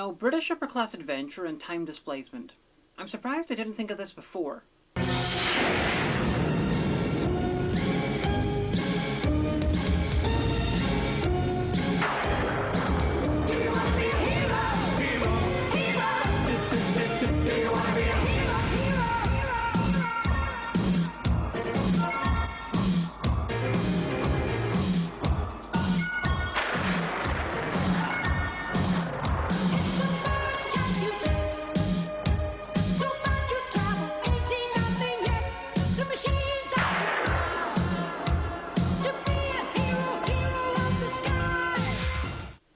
know, British upper-class adventure and time displacement. I'm surprised I didn't think of this before.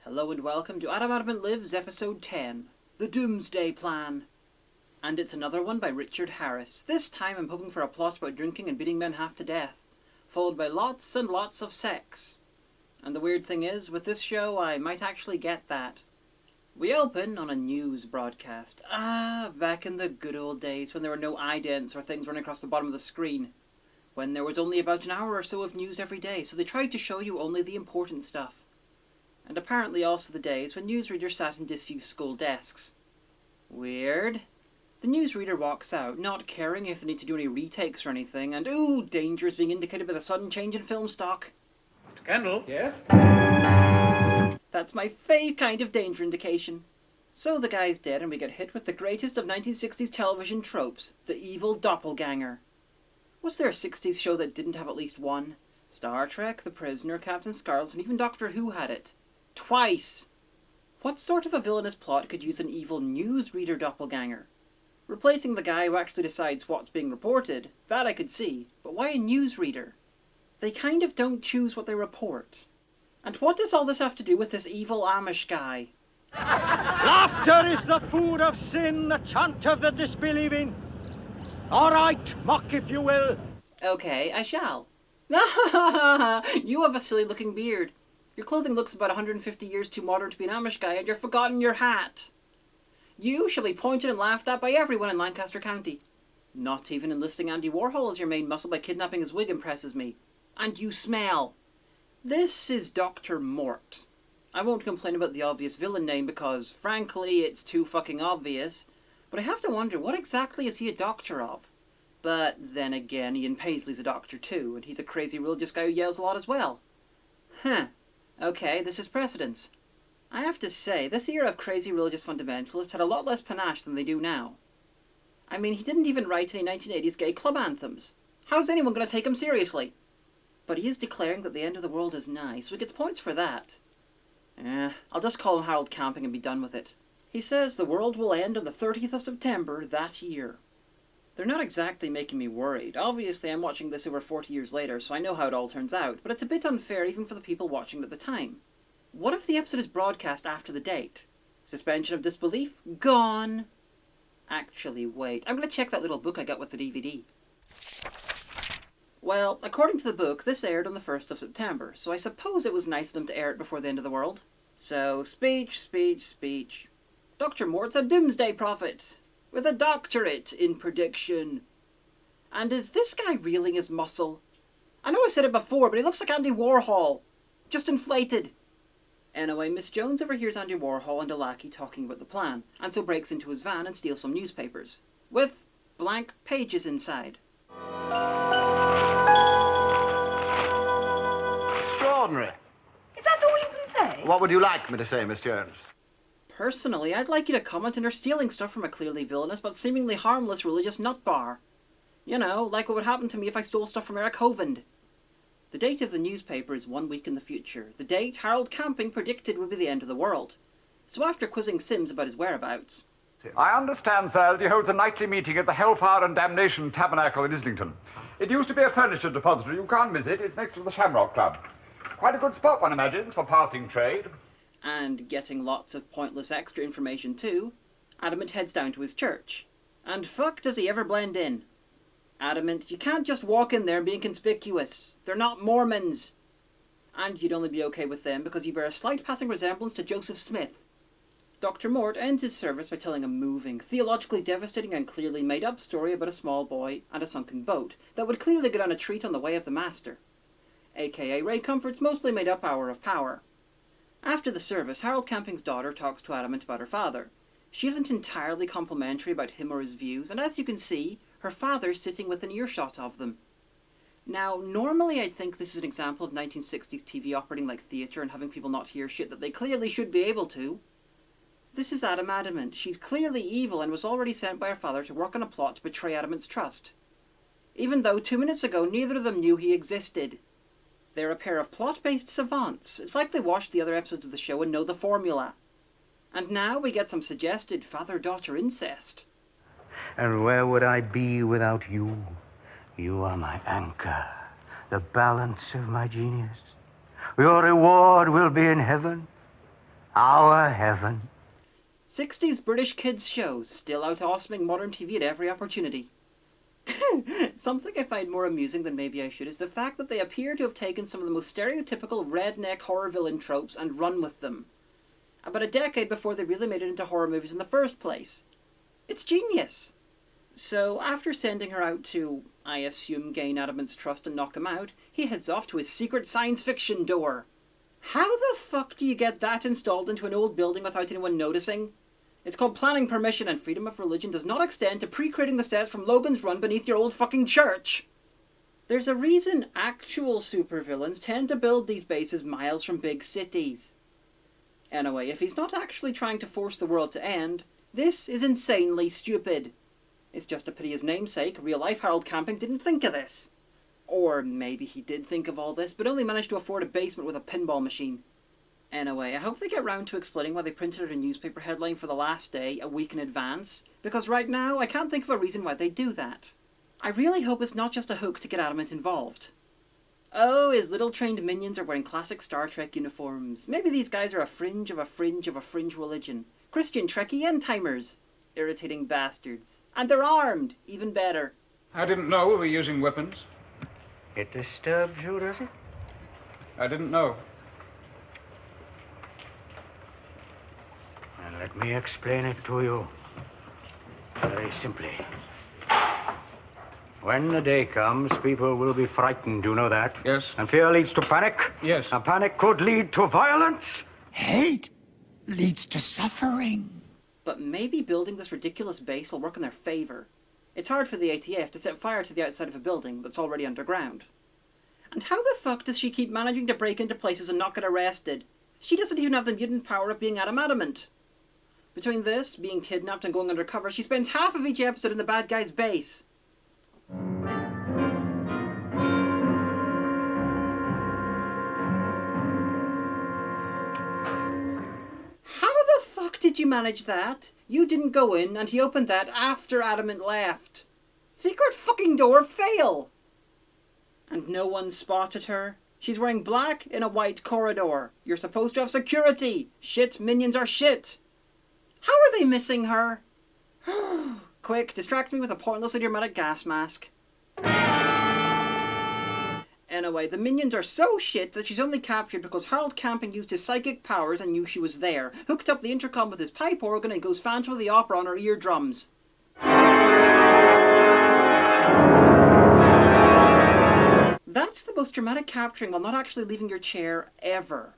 Hello and welcome to Adamant Lives episode 10, The Doomsday Plan. And it's another one by Richard Harris. This time I'm hoping for a plot about drinking and beating men half to death, followed by lots and lots of sex. And the weird thing is, with this show I might actually get that. We open on a news broadcast. Back in the good old days when there were no idents or things running across the bottom of the screen. When there was only about an hour or so of news every day, so they tried to show you only the important stuff. And apparently also the days when newsreaders sat in disused school desks. Weird. The newsreader walks out, not caring if they need to do any retakes or anything, and ooh, danger is being indicated by the sudden change in film stock. Mr. Kendall? Yes? That's my fave kind of danger indication. So the guy's dead and we get hit with the greatest of 1960s television tropes, the evil doppelganger. Was there a 60s show that didn't have at least one? Star Trek, The Prisoner, Captain Scarlet, and even Doctor Who had it. Twice! What sort of a villainous plot could use an evil newsreader doppelganger? Replacing the guy who actually decides what's being reported, that I could see, but why a newsreader? They kind of don't choose what they report. And what does all this have to do with this evil Amish guy? Laughter is the food of sin, the chant of the disbelieving. All right, mock if you will. Okay, I shall. You have a silly-looking beard. Your clothing looks about 150 years too modern to be an Amish guy, and you've forgotten your hat. You shall be pointed and laughed at by everyone in Lancaster County. Not even enlisting Andy Warhol as your main muscle by kidnapping his wig impresses me. And you smell. This is Dr. Mort. I won't complain about the obvious villain name because, frankly, it's too fucking obvious. But I have to wonder, what exactly is he a doctor of? But then again, Ian Paisley's a doctor too, and he's a crazy religious guy who yells a lot as well. Okay, this is precedence. I have to say, this era of crazy religious fundamentalists had a lot less panache than they do now. I mean, he didn't even write any 1980s gay club anthems. How's anyone going to take him seriously? But he is declaring that the end of the world is nigh, so he gets points for that. I'll just call him Harold Camping and be done with it. He says the world will end on the 30th of September that year. They're not exactly making me worried. Obviously, I'm watching this over 40 years later, so I know how it all turns out, but it's a bit unfair even for the people watching at the time. What if the episode is broadcast after the date? Suspension of disbelief? Gone. Actually, wait. I'm going to check that little book I got with the DVD. Well, according to the book, this aired on the 1st of September, so I suppose it was nice of them to air it before the end of the world. So, speech. Dr. Mort's a doomsday prophet, with a doctorate in prediction. And is this guy reeling his muscle? I know I said it before, but he looks like Andy Warhol. Just inflated. Anyway, Miss Jones overhears Andy Warhol and a lackey talking about the plan, and so breaks into his van and steals some newspapers, with blank pages inside. Extraordinary. Is that all you can say? What would you like me to say, Miss Jones? Personally, I'd like you to comment on her stealing stuff from a clearly villainous but seemingly harmless religious nut bar. You know, like what would happen to me if I stole stuff from Eric Hovind. The date of the newspaper is 1 week in the future. The date Harold Camping predicted would be the end of the world. So after quizzing Sims about his whereabouts... I understand, sir, that he holds a nightly meeting at the Hellfire and Damnation Tabernacle in Islington. It used to be a furniture depository. You can't miss it. It's next to the Shamrock Club. Quite a good spot, one imagines, for passing trade. And getting lots of pointless extra information too, Adamant heads down to his church. And fuck does he ever blend in. Adamant, you can't just walk in there and be inconspicuous. They're not Mormons. And you'd only be okay with them because you bear a slight passing resemblance to Joseph Smith. Dr. Mort ends his service by telling a moving, theologically devastating and clearly made-up story about a small boy and a sunken boat that would clearly go down a treat on the way of the Master, aka Ray Comfort's mostly made-up hour of power. After the service, Harold Camping's daughter talks to Adamant about her father. She isn't entirely complimentary about him or his views, and as you can see, her father's sitting within earshot of them. Now, normally I'd think this is an example of 1960s TV operating like theatre and having people not hear shit that they clearly should be able to. This is Adamant. She's clearly evil and was already sent by her father to work on a plot to betray Adamant's trust. Even though 2 minutes ago neither of them knew he existed. They're a pair of plot-based savants. It's like they watched the other episodes of the show and know the formula. And now we get some suggested father-daughter incest. And where would I be without you? You are my anchor, the balance of my genius. Your reward will be in heaven, our heaven. 60s British kids shows, still out-awesoming modern TV at every opportunity. Something I find more amusing than maybe I should is the fact that they appear to have taken some of the most stereotypical redneck horror villain tropes and run with them. About a decade before they really made it into horror movies in the first place. It's genius. So, after sending her out to, I assume, gain Adamant's trust and knock him out, he heads off to his secret science fiction door. How the fuck do you get that installed into an old building without anyone noticing? It's called planning permission, and freedom of religion does not extend to pre-creating the sets from Logan's Run beneath your old fucking church. There's a reason actual supervillains tend to build these bases miles from big cities. Anyway, if he's not actually trying to force the world to end, this is insanely stupid. It's just a pity his namesake, real-life Harold Camping, didn't think of this. Or maybe he did think of all this, but only managed to afford a basement with a pinball machine. Anyway, I hope they get round to explaining why they printed out a newspaper headline for the last day, a week in advance, because right now I can't think of a reason why they do that. I really hope it's not just a hook to get Adamant involved. Oh, his little trained minions are wearing classic Star Trek uniforms. Maybe these guys are a fringe of a fringe of a fringe religion. Christian Trekkie end-timers. Irritating bastards. And they're armed. Even better. I didn't know we were using weapons. It disturbs you, does it? I didn't know. And let me explain it to you. Very simply. When the day comes, people will be frightened, you know that? Yes. And fear leads to panic? Yes. And panic could lead to violence? Hate leads to suffering. But maybe building this ridiculous base will work in their favour. It's hard for the ATF to set fire to the outside of a building that's already underground. And how the fuck does she keep managing to break into places and not get arrested? She doesn't even have the mutant power of being Adamant. Between this, being kidnapped and going undercover, she spends half of each episode in the bad guy's base. How the fuck did you manage that? You didn't go in, and he opened that after Adamant left. Secret fucking door fail! And no one spotted her. She's wearing black in a white corridor. You're supposed to have security. Shit, minions are shit. How are they missing her? Quick, distract me with a pointlessly dramatic gas mask. Anyway, the minions are so shit that she's only captured because Harold Camping used his psychic powers and knew she was there, hooked up the intercom with his pipe organ and goes Phantom of the Opera on her eardrums. That's the most dramatic capturing while not actually leaving your chair ever.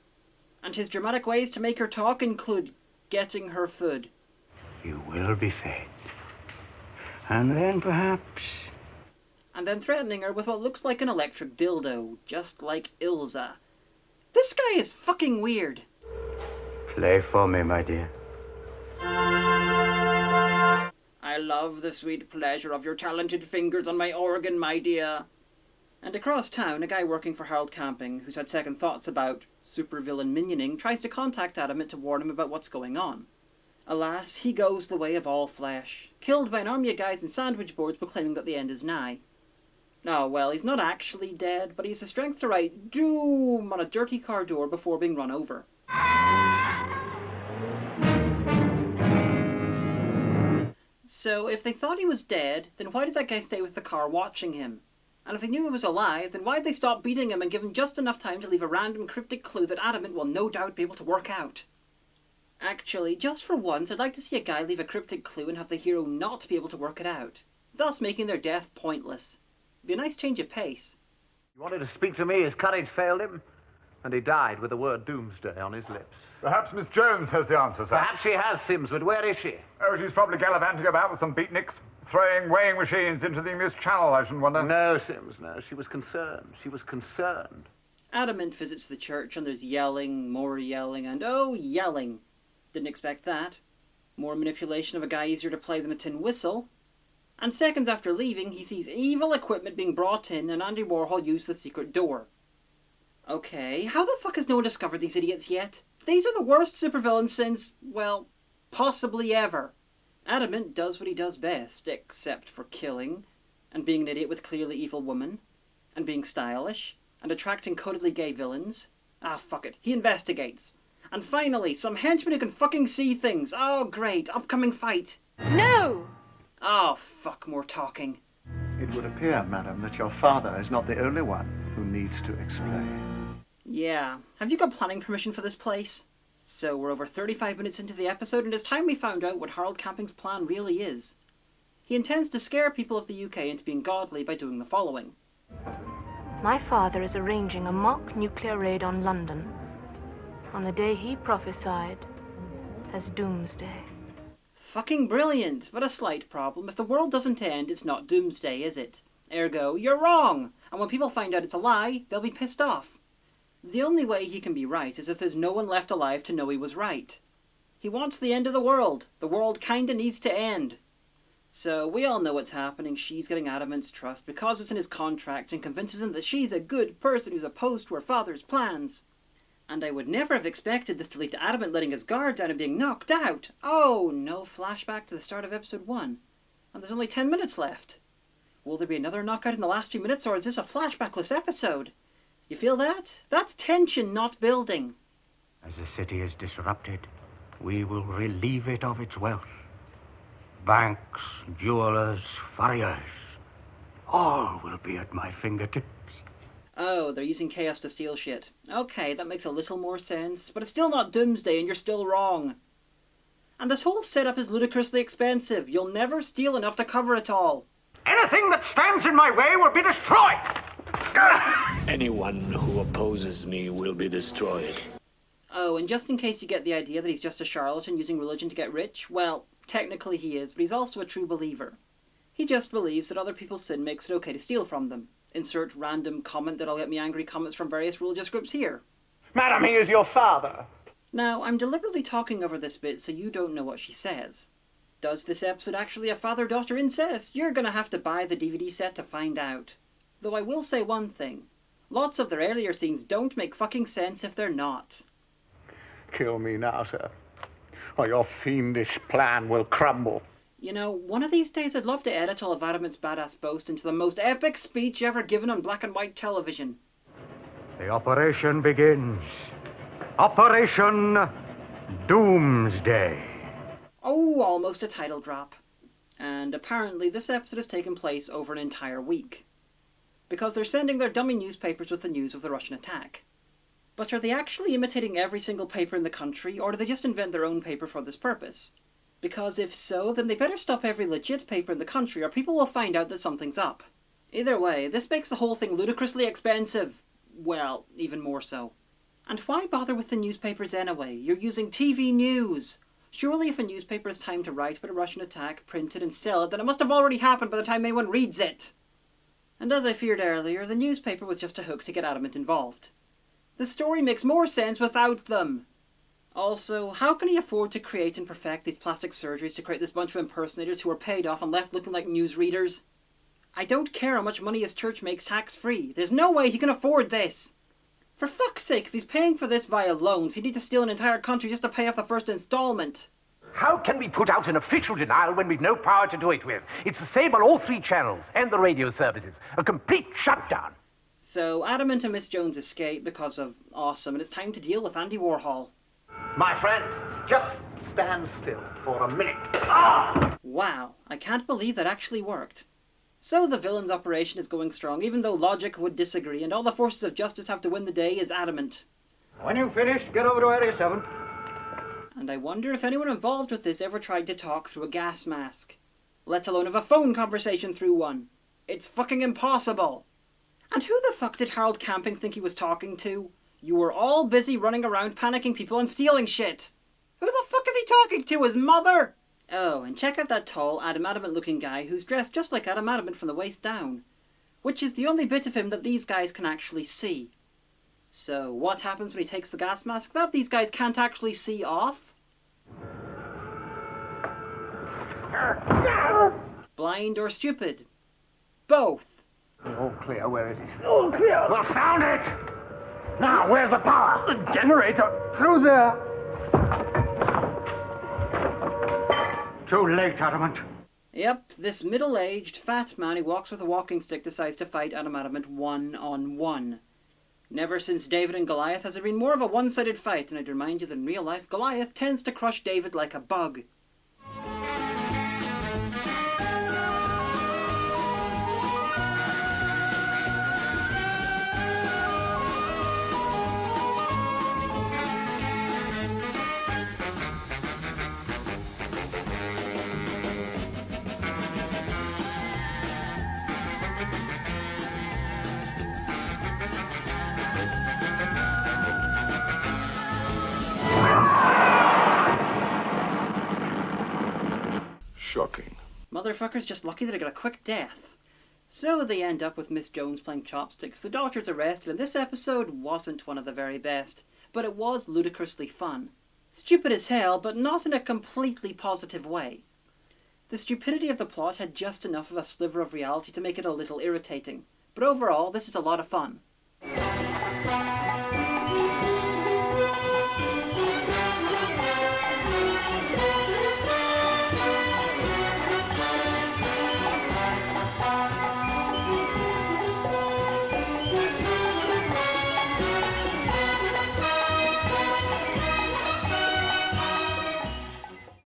And his dramatic ways to make her talk include getting her food. You will be fed. And then perhaps... And then threatening her with what looks like an electric dildo, just like Ilza. This guy is fucking weird. Play for me, my dear. I love the sweet pleasure of your talented fingers on my organ, my dear. And across town, a guy working for Harold Camping, who's had second thoughts about supervillain minioning, tries to contact Adamant to warn him about what's going on. Alas, he goes the way of all flesh, killed by an army of guys in sandwich boards proclaiming that the end is nigh. Oh well, he's not actually dead, but he has the strength to write "Doom" on a dirty car door before being run over. So, if they thought he was dead, then why did that guy stay with the car watching him? And if they knew he was alive, then why'd they stop beating him and give him just enough time to leave a random cryptic clue that Adamant will no doubt be able to work out? Actually, just for once, I'd like to see a guy leave a cryptic clue and have the hero not be able to work it out, thus making their death pointless. It'd be a nice change of pace. You wanted to speak to me, his courage failed him? And he died with the word Doomsday on his lips. Perhaps Miss Jones has the answer, sir. Perhaps she has, Sims, but where is she? Oh, she's probably gallivanting about with some beatniks, throwing weighing machines into the English Channel, I shouldn't wonder. No, Sims, no. She was concerned. She was concerned. Adamant visits the church and there's yelling, more yelling, and oh, yelling. Didn't expect that. More manipulation of a guy easier to play than a tin whistle. And seconds after leaving, he sees evil equipment being brought in and Andy Warhol used the secret door. Okay, how the fuck has no one discovered these idiots yet? These are the worst supervillains since, well, possibly ever. Adamant does what he does best, except for killing, and being an idiot with a clearly evil woman, and being stylish, and attracting codedly gay villains. Ah, fuck it. He investigates. And finally, some henchmen who can fucking see things. Oh, great. Upcoming fight. No! Oh, fuck, more talking. It would appear, madam, that your father is not the only one who needs to explain. Yeah. Have you got planning permission for this place? So we're over 35 minutes into the episode, and it's time we found out what Harold Camping's plan really is. He intends to scare people of the UK into being godly by doing the following. My father is arranging a mock nuclear raid on London on the day he prophesied as Doomsday. Fucking brilliant, but a slight problem. If the world doesn't end, it's not Doomsday, is it? Ergo, you're wrong! And when people find out it's a lie, they'll be pissed off. The only way he can be right is if there's no one left alive to know he was right. He wants the end of the world. The world kinda needs to end. So we all know what's happening. She's getting Adamant's trust because it's in his contract and convinces him that she's a good person who's opposed to her father's plans. And I would never have expected this to lead to Adamant letting his guard down and being knocked out. Oh, no flashback to the start of episode 1. And there's only 10 minutes left. Will there be another knockout in the last few minutes, or is this a flashbackless episode? You feel that? That's tension, not building. As the city is disrupted, we will relieve it of its wealth. Banks, jewelers, furriers, all will be at my fingertips. Oh, they're using chaos to steal shit. Okay, that makes a little more sense, but it's still not Doomsday and you're still wrong. And this whole setup is ludicrously expensive. You'll never steal enough to cover it all. Anything that stands in my way will be destroyed! Anyone who opposes me will be destroyed. Oh, and just in case you get the idea that he's just a charlatan using religion to get rich, well, technically he is, but he's also a true believer. He just believes that other people's sin makes it okay to steal from them. Insert random comment that'll get me angry comments from various religious groups here. Madam, he is your father. Now, I'm deliberately talking over this bit so you don't know what she says. Does this episode actually have father-daughter incest? You're gonna have to buy the DVD set to find out. Though I will say one thing. Lots of their earlier scenes don't make fucking sense if they're not. Kill me now, sir, or your fiendish plan will crumble. You know, one of these days I'd love to edit all of Adamant's badass boast into the most epic speech ever given on black and white television. The operation begins. Operation Doomsday. Oh, almost a title drop. And apparently this episode has taken place over an entire week. Because they're sending their dummy newspapers with the news of the Russian attack. But are they actually imitating every single paper in the country, or do they just invent their own paper for this purpose? Because if so, then they better stop every legit paper in the country, or people will find out that something's up. Either way, this makes the whole thing ludicrously expensive. Well, even more so. And why bother with the newspapers anyway? You're using TV news. Surely if a newspaper has time to write about a Russian attack, print it and sell it, then it must have already happened by the time anyone reads it. And as I feared earlier, the newspaper was just a hook to get Adamant involved. The story makes more sense without them. Also, how can he afford to create and perfect these plastic surgeries to create this bunch of impersonators who are paid off and left looking like newsreaders? I don't care how much money his church makes tax-free. There's no way he can afford this. For fuck's sake, if he's paying for this via loans, he'd need to steal an entire country just to pay off the first installment. How can we put out an official denial when we've no power to do it with? It's the same on all 3 channels and the radio services. A complete shutdown. So Adamant and Miss Jones escape because of awesome, and it's time to deal with Andy Warhol. My friend, just stand still for a minute. Ah! Wow, I can't believe that actually worked. So the villain's operation is going strong, even though logic would disagree, and all the forces of justice have to win the day is Adamant. When you've finished, get over to Area 7. And I wonder if anyone involved with this ever tried to talk through a gas mask. Let alone have a phone conversation through one. It's fucking impossible. And who the fuck did Harold Camping think he was talking to? You were all busy running around panicking people and stealing shit. Who the fuck is he talking to? His mother? Oh, and check out that tall, Adamant looking guy who's dressed just like Adamant from the waist down. Which is the only bit of him that these guys can actually see. So, what happens when he takes the gas mask that these guys can't actually see off? Blind or stupid? Both. All clear, where is it? All clear. Well, sound it! Now, where's the power? The generator. Through there. Too late, Adamant. Yep, this middle-aged, fat man who walks with a walking stick decides to fight Adamant one-on-one. Never since David and Goliath has there been more of a one-sided fight, and I'd remind you that in real life, Goliath tends to crush David like a bug. Shocking. Motherfucker's just lucky that I got a quick death. So they end up with Miss Jones playing chopsticks. The doctor's arrested, and this episode wasn't one of the very best, but it was ludicrously fun. Stupid as hell, but not in a completely positive way. The stupidity of the plot had just enough of a sliver of reality to make it a little irritating, but overall, this is a lot of fun.